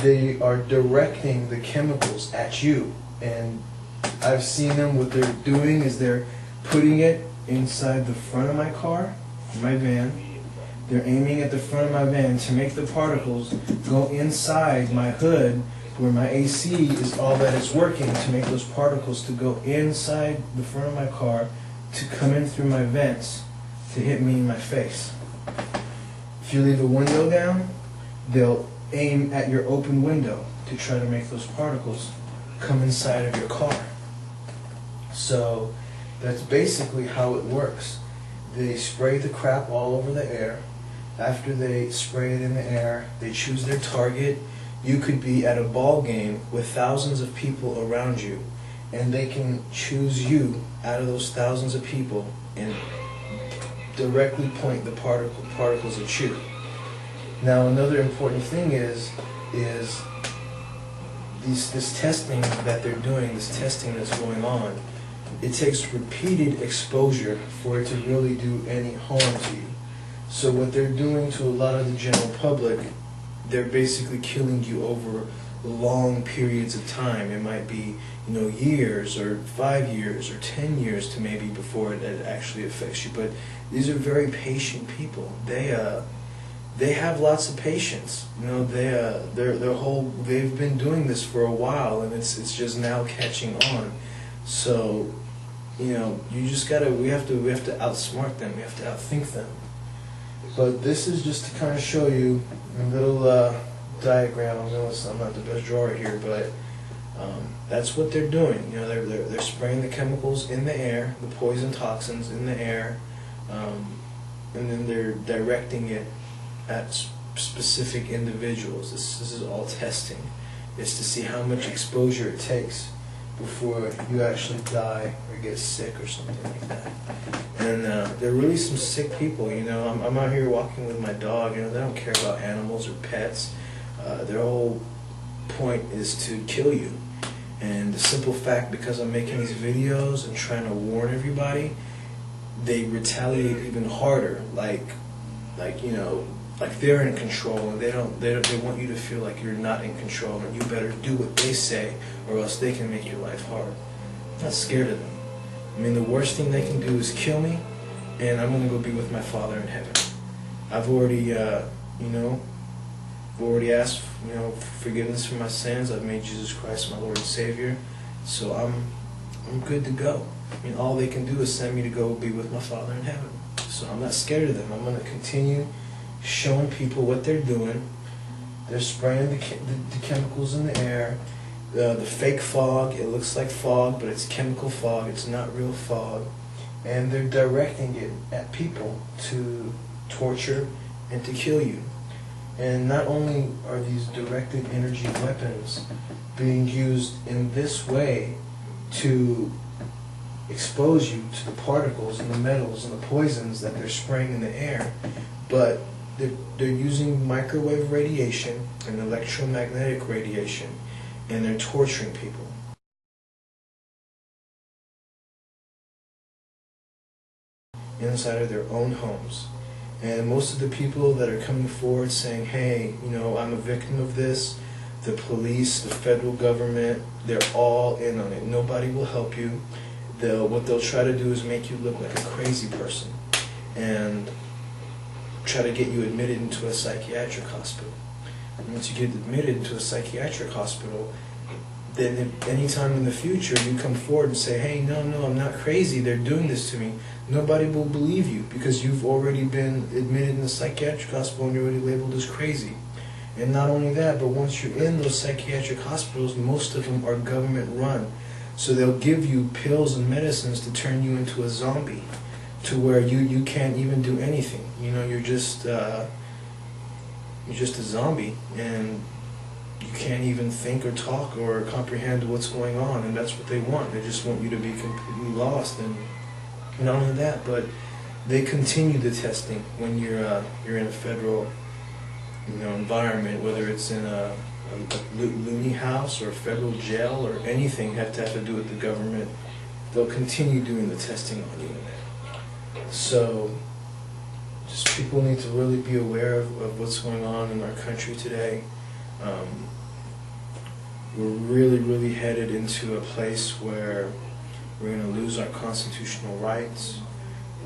they are directing the chemicals at you. And I've seen them, what they're doing is they're putting it inside the front of my car, my van. They're aiming at the front of my van to make the particles go inside my hood where my AC is all that is working, to make those particles to go inside the front of my car, to come in through my vents, to hit me in my face. If you leave the window down, they'll aim at your open window to try to make those particles come inside of your car. So that's basically how it works. They spray the crap all over the air. After they spray it in the air, they choose their target. You could be at a ball game with thousands of people around you, and they can choose you out of those thousands of people and directly point the particles at you. Now, another important thing is this testing that they're doing, this testing that's going on. It takes repeated exposure for it to really do any harm to you. So what they're doing to a lot of the general public, they're basically killing you over long periods of time. It might be, years, or 5 years, or 10 years to maybe before it actually affects you. But these are very patient people. They have lots of patience. They've been doing this for a while, and it's just now catching on. So, we have to outsmart them. We have to outthink them. But this is just to kind of show you a little diagram. I'm not the best drawer here, but that's what they're doing. They're spraying the chemicals in the air, the poison toxins in the air, and then they're directing it at specific individuals. This is all testing. It's to see how much exposure it takes before you actually die or get sick or something like that. And there are really some sick people. I'm out here walking with my dog. They don't care about animals or pets. Their whole point is to kill you. And the simple fact, because I'm making these videos and trying to warn everybody, they retaliate even harder. Like they're in control, and they want you to feel like you're not in control, and you better do what they say, or else they can make your life hard. I'm not scared of them. The worst thing they can do is kill me, and I'm going to go be with my Father in heaven. I've already, asked, forgiveness for my sins. I've made Jesus Christ my Lord and Savior, so I'm good to go. All they can do is send me to go be with my Father in heaven. So I'm not scared of them. I'm going to continue showing people what they're doing. They're spraying the chemicals in the air. The fake fog, it looks like fog, but it's chemical fog. It's not real fog. And they're directing it at people to torture and to kill you. And not only are these directed energy weapons being used in this way to expose you to the particles and the metals and the poisons that they're spraying in the air, but they're using microwave radiation and electromagnetic radiation, and they're torturing people. Inside of their own homes. And most of the people that are coming forward saying, hey, I'm a victim of this, the police, the federal government, they're all in on it. Nobody will help you. What they'll try to do is make you look like a crazy person and try to get you admitted into a psychiatric hospital. And once you get admitted into a psychiatric hospital, then if anytime in the future you come forward and say, hey, no, I'm not crazy, they're doing this to me, nobody will believe you, because you've already been admitted in the psychiatric hospital and you're already labeled as crazy. And not only that, but once you're in those psychiatric hospitals, most of them are government run. So they'll give you pills and medicines to turn you into a zombie, to where you can't even do anything. You're just a zombie, and you can't even think or talk or comprehend what's going on, and that's what they want. They just want you to be completely lost. And not only that, but they continue the testing when you're in a federal environment, whether it's in a loony house or a federal jail or anything have to do with the government. They'll continue doing the testing on you. So just people need to really be aware of what's going on in our country today. we're really headed into a place where we're going to lose our constitutional rights.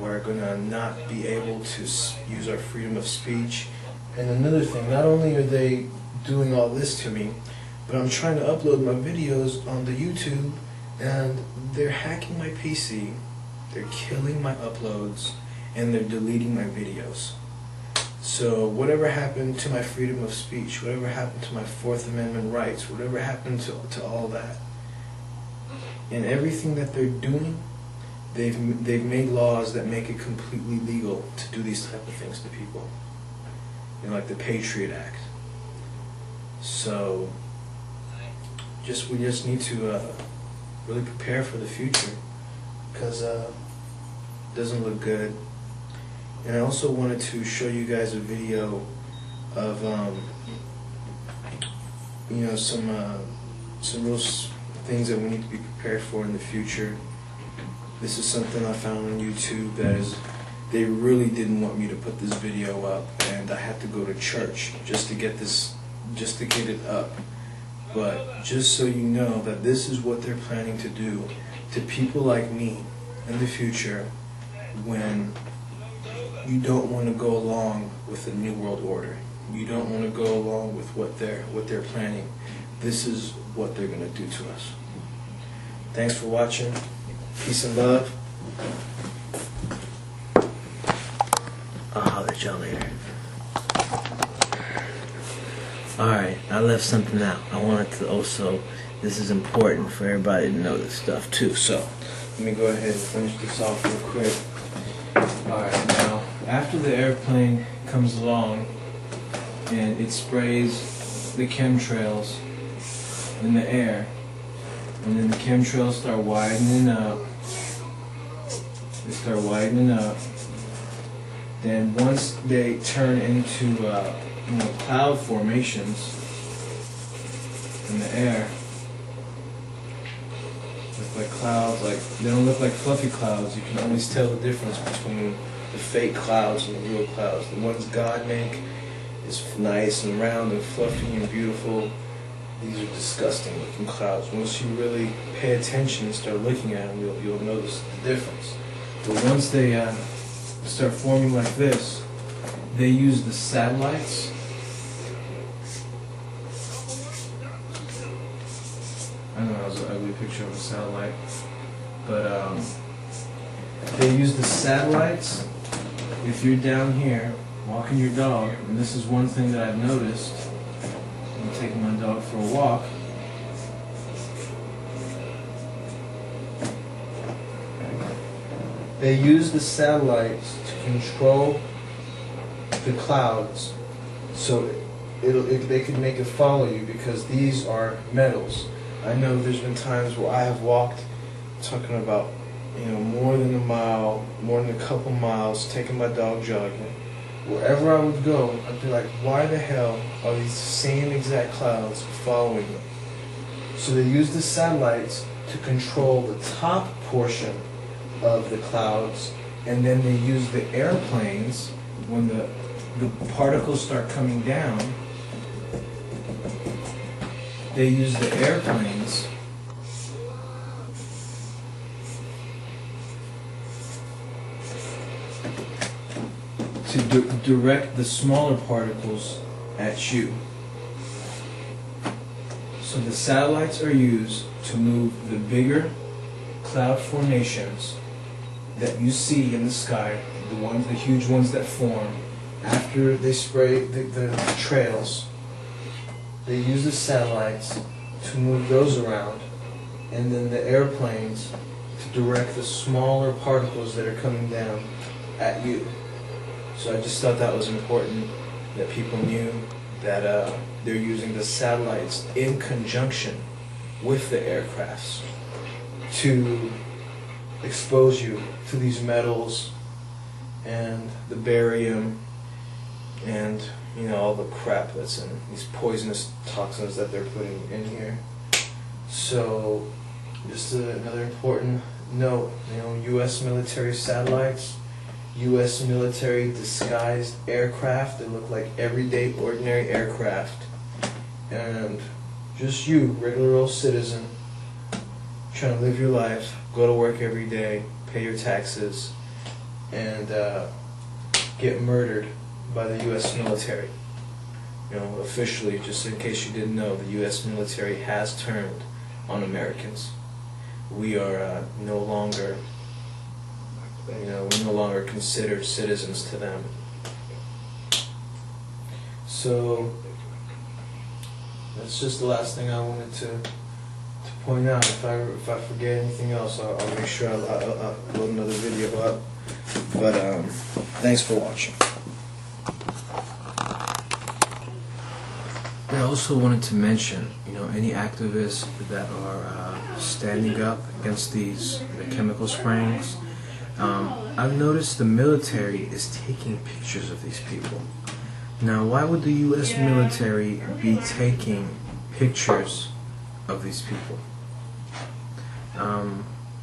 We're going to not be able to use our freedom of speech. And another thing, not only are they doing all this to me, but I'm trying to upload my videos onto YouTube, and they're hacking my PC, they're killing my uploads, and they're deleting my videos. So whatever happened to my freedom of speech, whatever happened to my Fourth Amendment rights, whatever happened to all that, and everything that they're doing, they've made laws that make it completely legal to do these type of things to people. You know, like the Patriot Act. So we just need to really prepare for the future, because it doesn't look good. And I also wanted to show you guys a video of you know, some real things that we need to be prepared for in the future. This is something I found on YouTube that is, they really didn't want me to put this video up, and I had to go to church just to get it up. But just so you know that this is what they're planning to do to people like me in the future when you don't want to go along with the New World Order. You don't want to go along with what they're planning. This is what they're going to do to us. Thanks for watching. Peace and love. I'll holler at y'all later. Alright, I left something out. I wanted to also, this is important for everybody to know this stuff too. So, let me go ahead and finish this off real quick. Alright, now, after the airplane comes along and it sprays the chemtrails in the air, and then the chemtrails start widening up, then once they turn into you know, cloud formations in the air, look like clouds, like they don't look like fluffy clouds. You can always tell the difference between the fake clouds and the real clouds. The ones God make is nice and round and fluffy and beautiful. These are disgusting looking clouds. Once you really pay attention and start looking at them, you'll notice the difference. But once they start forming like this, they use the satellites. I don't know, that was an ugly picture of a satellite. But they use the satellites. If you're down here walking your dog, and this is one thing that I've noticed, I'm taking my dog for a walk. They use the satellites to control the clouds, so they can make it follow you, because these are metals. I know there's been times where I have walked, talking about, you know, more than a mile, more than a couple miles, taking my dog jogging. Wherever I would go, I'd be like, why the hell are these same exact clouds following me? So they use the satellites to control the top portion of the clouds, and then they use the airplanes when the particles start coming down. They use the airplanes to direct the smaller particles at you. So the satellites are used to move the bigger cloud formations that you see in the sky, the huge ones that form after they spray the trails. They use the satellites to move those around, and then the airplanes to direct the smaller particles that are coming down at you. So I just thought that was important, that people knew that they're using the satellites in conjunction with the aircrafts to expose you to these metals and the barium and, you know, all the crap that's in these poisonous toxins that they're putting in here. So just another important note, you know, U.S. military satellites, U.S. military disguised aircraft that look like everyday ordinary aircraft, and just you, regular old citizen, trying to live your life, go to work every day, pay your taxes, and get murdered by the U.S. military. You know, officially, just in case you didn't know, the U.S. military has turned on Americans. We are no longer, we're no longer considered citizens to them. So that's just the last thing I wanted to point out. If I forget anything else, I'll make sure I'll upload another video up. But thanks for watching. I also wanted to mention, any activists that are standing up against the chemical sprayings. I've noticed the military is taking pictures of these people. Now, why would the U.S. military be taking pictures of these people?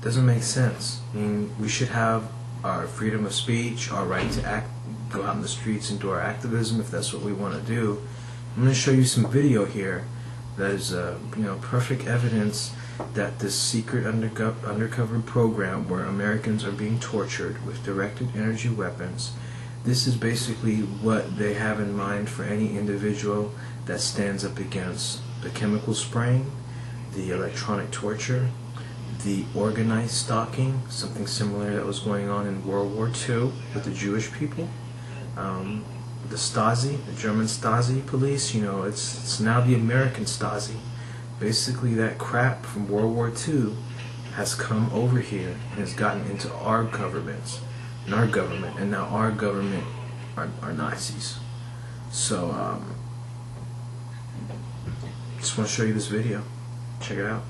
Doesn't make sense. I mean, we should have our freedom of speech, our right to go out in the streets and do our activism if that's what we want to do. I'm going to show you some video here that is, perfect evidence that this secret undercover program where Americans are being tortured with directed energy weapons. This is basically what they have in mind for any individual that stands up against the chemical spraying, the electronic torture, the organized stalking, something similar that was going on in World War II with the Jewish people. The Stasi, the German Stasi police, it's now the American Stasi. Basically, that crap from World War II has come over here and has gotten into our governments and our government, and now our government are Nazis. So, just want to show you this video. Check it out.